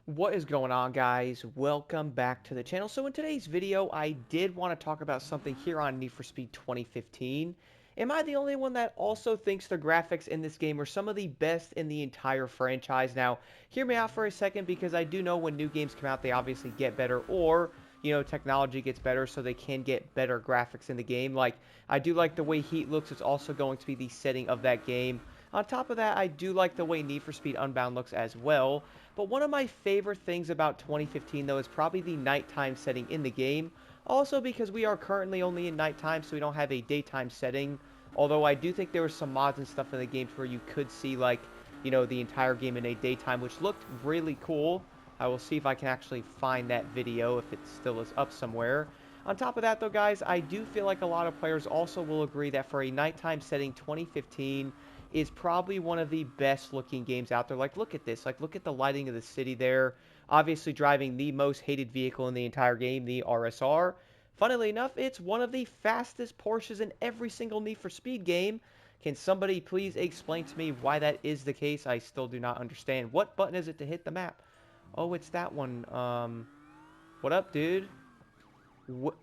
What is going on, guys? Welcome back to the channel. So in today's video, I did want to talk about something here on Need for Speed 2015. Am I the only one that also thinks the graphics in this game are some of the best in the entire franchise? Now, hear me out for a second because I do know when new games come out, they obviously get better, or technology gets better, so they can get better graphics in the game. Like, I do like the way Heat looks. It's also going to be the setting of that game. On top of that, I do like the way Need for Speed Unbound looks as well. But one of my favorite things about 2015, though, is probably the nighttime setting in the game. Also because we are currently only in nighttime, so we don't have a daytime setting. Although I do think there were some mods and stuff in the games where you could see, like, the entire game in a daytime, which looked really cool. I will see if I can actually find that video, if it still is up somewhere. On top of that, though, guys, I do feel like a lot of players also will agree that for a nighttime setting, 2015 is probably one of the best looking games out there. Like, look at this. Like, look at the lighting of the city there. Obviously driving the most hated vehicle in the entire game, the RSR. Funnily enough, it's one of the fastest Porsches in every single Need for Speed game. Can somebody please explain to me why that is the case? I still do not understand. What button is it to hit the map? Oh, it's that one. What up, dude? What?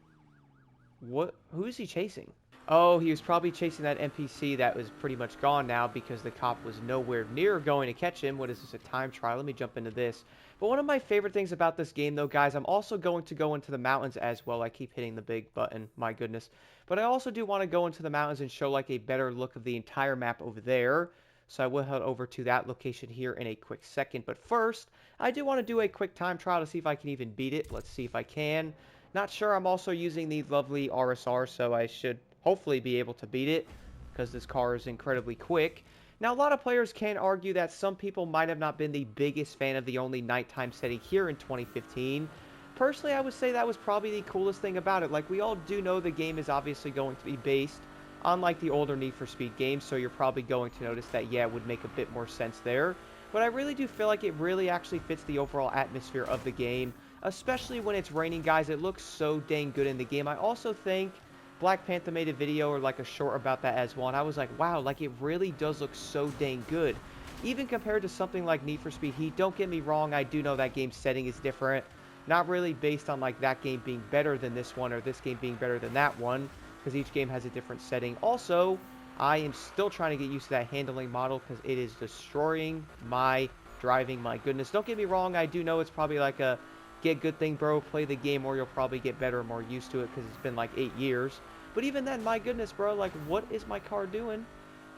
What? Who is he chasing? Oh, he was probably chasing that NPC that was pretty much gone now because the cop was nowhere near going to catch him. What is this, a time trial? Let me jump into this. But one of my favorite things about this game, though, guys, I'm also going to go into the mountains as well. I keep hitting the big button, my goodness. But I also do want to go into the mountains and show, like, a better look of the entire map over there. So I will head over to that location here in a quick second. But first, I do want to do a quick time trial to see if I can even beat it. Let's see if I can. Not sure. I'm also using the lovely RSR, so I should hopefully be able to beat it because this car is incredibly quick. Now, a lot of players can argue that some people might have not been the biggest fan of the only nighttime setting here in 2015. Personally, I would say that was probably the coolest thing about it. Like, we all do know the game is obviously going to be based on, like, the older Need for Speed games, so you're probably going to notice that, yeah, it would make a bit more sense there. But I really do feel like it really actually fits the overall atmosphere of the game, especially when it's raining, guys. It looks so dang good in the game. I also think Black Panther made a video or like a short about that as well, and I was like, wow, like it really does look so dang good. Even compared to something like Need for Speed Heat, don't get me wrong, I do know that game's setting is different. Not really based on like that game being better than this one or this game being better than that one, because each game has a different setting. Also, I am still trying to get used to that handling model because it is destroying my driving, my goodness. Don't get me wrong, I do know it's probably like a get good thing, bro, play the game or you'll probably get better and more used to it because it's been like 8 years. But even then, my goodness, bro, like, what is my car doing?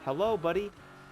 Hello, buddy.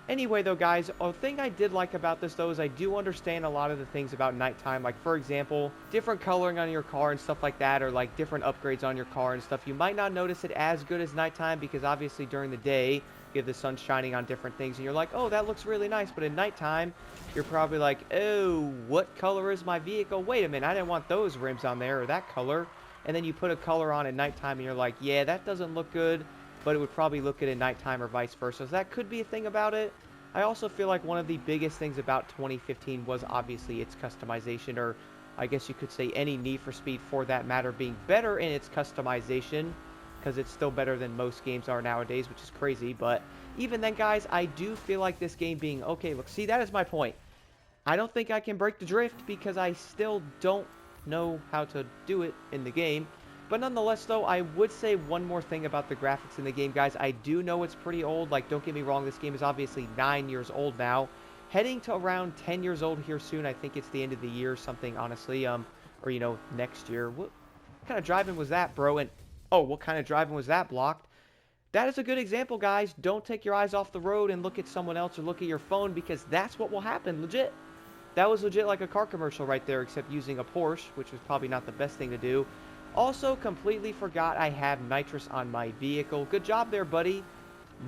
Anyway, though, guys, a thing I did like about this, though, is I do understand a lot of the things about nighttime. Like, for example, different coloring on your car and stuff like that, or, like, different upgrades on your car and stuff. You might not notice it as good as nighttime because, obviously, during the day, you have the sun shining on different things, and you're like, oh, that looks really nice. But at nighttime, you're probably like, oh, what color is my vehicle? Wait a minute, I didn't want those rims on there or that color. And then you put a color on at nighttime and you're like, yeah, that doesn't look good, but it would probably look good at nighttime or vice versa. So that could be a thing about it. I also feel like one of the biggest things about 2015 was obviously its customization, or I guess you could say any Need for Speed for that matter being better in its customization, because it's still better than most games are nowadays, which is crazy. But even then, guys, I do feel like this game being, okay, look, see, that is my point. I don't think I can break the drift because I still don't know how to do it in the game. But nonetheless, though, I would say one more thing about the graphics in the game, guys. I do know it's pretty old. Like, don't get me wrong, this game is obviously 9 years old now. Heading to around 10 years old here soon. I think it's the end of the year or something, honestly. Or, next year. What kind of driving was that, bro? And, oh, what kind of driving was that, blocked? That is a good example, guys. Don't take your eyes off the road and look at someone else or look at your phone because that's what will happen, legit. That was legit like a car commercial right there, except using a Porsche, which was probably not the best thing to do. Also, completely forgot I have nitrous on my vehicle. Good job there, buddy.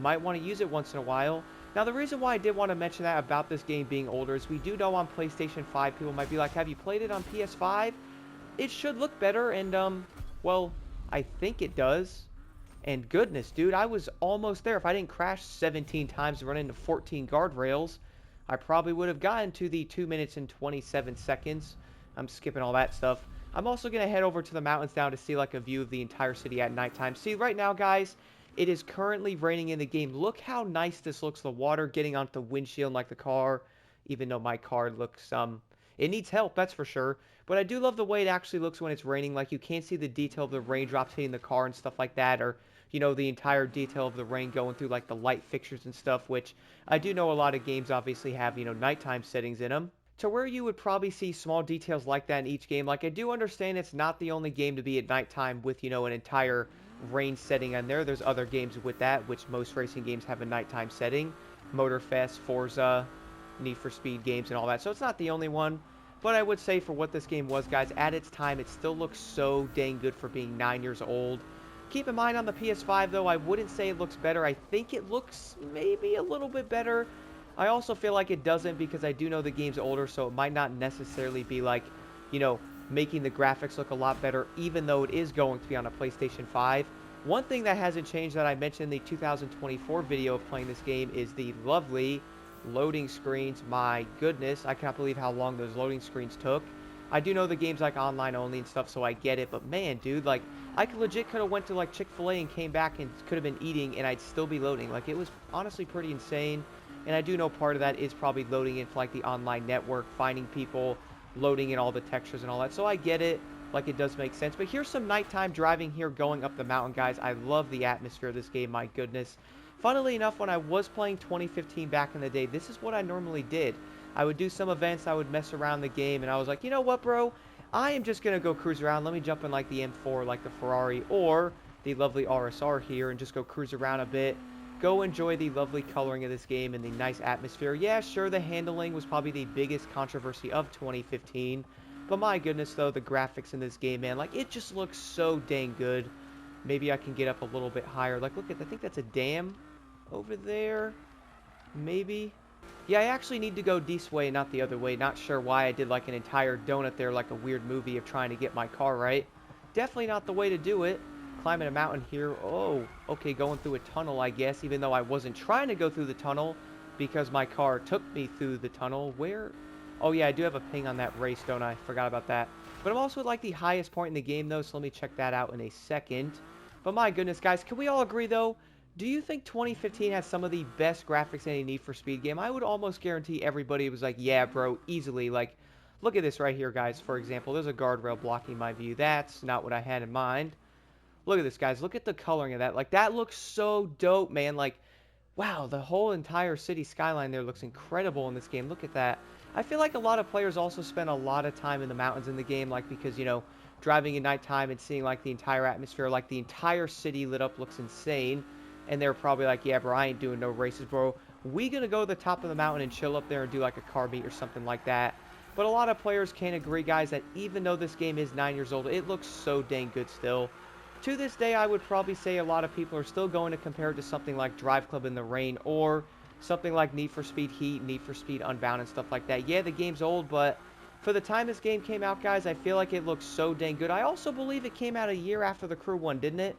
Might want to use it once in a while. Now, the reason why I did want to mention that about this game being older is we do know on PlayStation 5, people might be like, have you played it on PS5? It should look better, and, well, I think it does. And goodness, dude, I was almost there. If I didn't crash 17 times and run into 14 guardrails, I probably would have gotten to the 2 minutes and 27 seconds. I'm skipping all that stuff. I'm also going to head over to the mountains now to see like a view of the entire city at nighttime. See, right now, guys, it is currently raining in the game. Look how nice this looks. The water getting onto the windshield like the car, even though my car looks, It needs help, that's for sure. But I do love the way it actually looks when it's raining. Like, you can't see the detail of the raindrops hitting the car and stuff like that, or, you know, the entire detail of the rain going through, like, the light fixtures and stuff, which I do know a lot of games obviously have, you know, nighttime settings in them. To where you would probably see small details like that in each game. Like, I do understand it's not the only game to be at nighttime with, you know, an entire rain setting on there. There's other games with that, which most racing games have a nighttime setting. Motorfest, Forza, Need for Speed games and all that. So it's not the only one. But I would say for what this game was, guys, at its time, it still looks so dang good for being 9 years old. Keep in mind on the PS5, though, I wouldn't say it looks better. I think it looks maybe a little bit better. I also feel like it doesn't because I do know the game's older, so it might not necessarily be like, you know, making the graphics look a lot better, even though it is going to be on a PlayStation 5. One thing that hasn't changed that I mentioned in the 2024 video of playing this game is the lovely loading screens. My goodness, I cannot believe how long those loading screens took. I do know the game's like online only and stuff, so I get it, but man, dude, like, I could have went to like Chick-fil-A and came back and could have been eating and I'd still be loading. Like, it was honestly pretty insane. And I do know part of that is probably loading into like the online network, finding people, loading in all the textures and all that. So I get it. Like, it does make sense. But here's some nighttime driving here going up the mountain, guys. I love the atmosphere of this game, my goodness. Funnily enough, when I was playing 2015 back in the day, this is what I normally did. I would do some events, I would mess around the game, and I was like, you know what, bro? I am just going to go cruise around. Let me jump in like the M4, like the Ferrari, or the lovely RSR here and just go cruise around a bit. Go enjoy the lovely coloring of this game and the nice atmosphere. Yeah, sure, the handling was probably the biggest controversy of 2015. But my goodness, though, the graphics in this game, man, like, it just looks so dang good. Maybe I can get up a little bit higher. Like, look at, I think that's a dam over there. Maybe. Yeah, I actually need to go this way, not the other way. Not sure why I did, like, an entire donut there, like a weird movie of trying to get my car right. Definitely not the way to do it. Climbing a mountain here. Oh, okay, going through a tunnel, I guess, even though I wasn't trying to go through the tunnel because my car took me through the tunnel. Where? Oh, yeah, I do have a ping on that race, don't I? Forgot about that. But I'm also at, like, the highest point in the game, though, so let me check that out in a second. But my goodness, guys, can we all agree, though? Do you think 2015 has some of the best graphics in a Need for Speed game? I would almost guarantee everybody was like, yeah, bro, easily. Like, look at this right here, guys, for example. There's a guardrail blocking my view. That's not what I had in mind. Look at this, guys. Look at the coloring of that. Like, that looks so dope, man. Like, wow, the whole entire city skyline there looks incredible in this game. Look at that. I feel like a lot of players also spend a lot of time in the mountains in the game, like, because, you know, driving at nighttime and seeing, like, the entire atmosphere, like, the entire city lit up looks insane. And they're probably like, yeah, bro, I ain't doing no races, bro. We gonna go to the top of the mountain and chill up there and do, like, a car meet or something like that. But a lot of players can't agree, guys, that even though this game is 9 years old, it looks so dang good still. To this day, I would probably say a lot of people are still going to compare it to something like Drive Club in the Rain or something like Need for Speed Heat, Need for Speed Unbound, and stuff like that. Yeah, the game's old, but for the time this game came out, guys, I feel like it looks so dang good. I also believe it came out a year after the Crew 1, didn't it?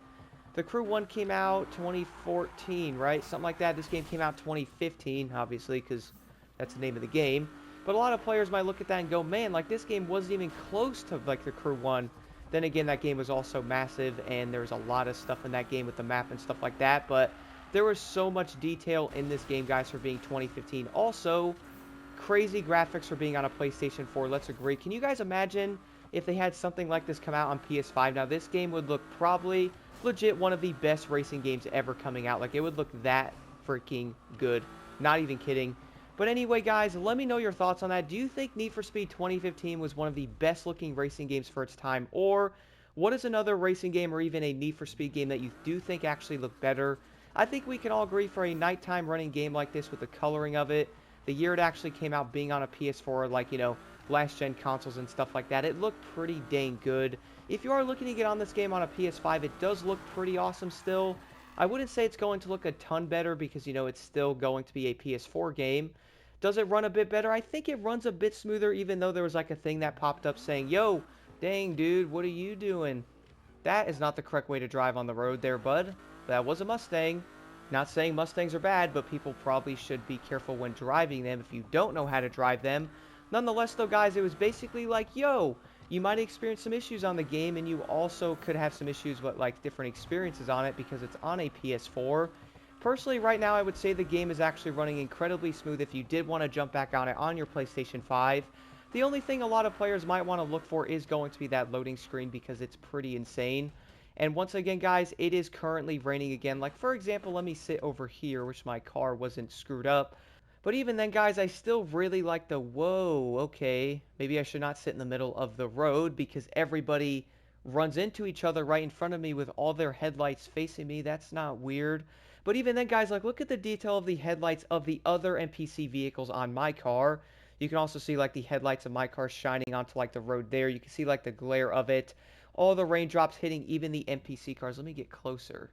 The Crew 1 came out 2014, right? Something like that. This game came out 2015, obviously, because that's the name of the game. But a lot of players might look at that and go, man, like, this game wasn't even close to, like, the Crew 1. Then again, that game was also massive, and there was a lot of stuff in that game with the map and stuff like that. But there was so much detail in this game, guys, for being 2015. Also, crazy graphics for being on a PlayStation 4. Let's agree. Can you guys imagine if they had something like this come out on PS5? Now, this game would look probably legit one of the best racing games ever coming out. Like, it would look that freaking good. Not even kidding. But anyway, guys, let me know your thoughts on that. Do you think Need for Speed 2015 was one of the best looking racing games for its time? Or what is another racing game or even a Need for Speed game that you do think actually looked better? I think we can all agree for a nighttime running game like this with the coloring of it, the year it actually came out being on a PS4, like, you know, last gen consoles and stuff like that, it looked pretty dang good. If you are looking to get on this game on a PS5, it does look pretty awesome still. I wouldn't say it's going to look a ton better because, you know, it's still going to be a PS4 game. Does it run a bit better? I think it runs a bit smoother, even though there was like a thing that popped up saying, yo, dang, dude, what are you doing? That is not the correct way to drive on the road there, bud. That was a Mustang. Not saying Mustangs are bad, but people probably should be careful when driving them if you don't know how to drive them. Nonetheless, though, guys, it was basically like, yo, you might experience some issues on the game, and you also could have some issues with, like, different experiences on it because it's on a PS4. Personally, right now, I would say the game is actually running incredibly smooth if you did want to jump back on it on your PlayStation 5. The only thing a lot of players might want to look for is going to be that loading screen because it's pretty insane. And once again, guys, it is currently raining again. Like, for example, let me sit over here. Wish my car wasn't screwed up. But even then, guys, I still really like the, whoa, okay. Maybe I should not sit in the middle of the road because everybody runs into each other right in front of me with all their headlights facing me. That's not weird. But even then, guys, like, look at the detail of the headlights of the other NPC vehicles on my car. You can also see, like, the headlights of my car shining onto, like, the road there. You can see, like, the glare of it. All the raindrops hitting even the NPC cars. Let me get closer.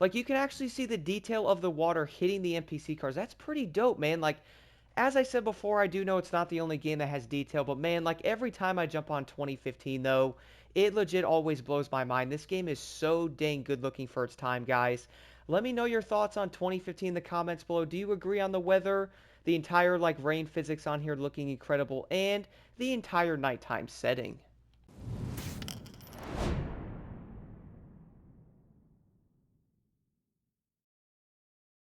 Like, you can actually see the detail of the water hitting the NPC cars. That's pretty dope, man. Like, as I said before, I do know it's not the only game that has detail, but man, like, every time I jump on 2015, though, it legit always blows my mind. This game is so dang good looking for its time, guys. Let me know your thoughts on 2015 in the comments below. Do you agree on the weather, the entire, like, rain physics on here looking incredible, and the entire nighttime setting?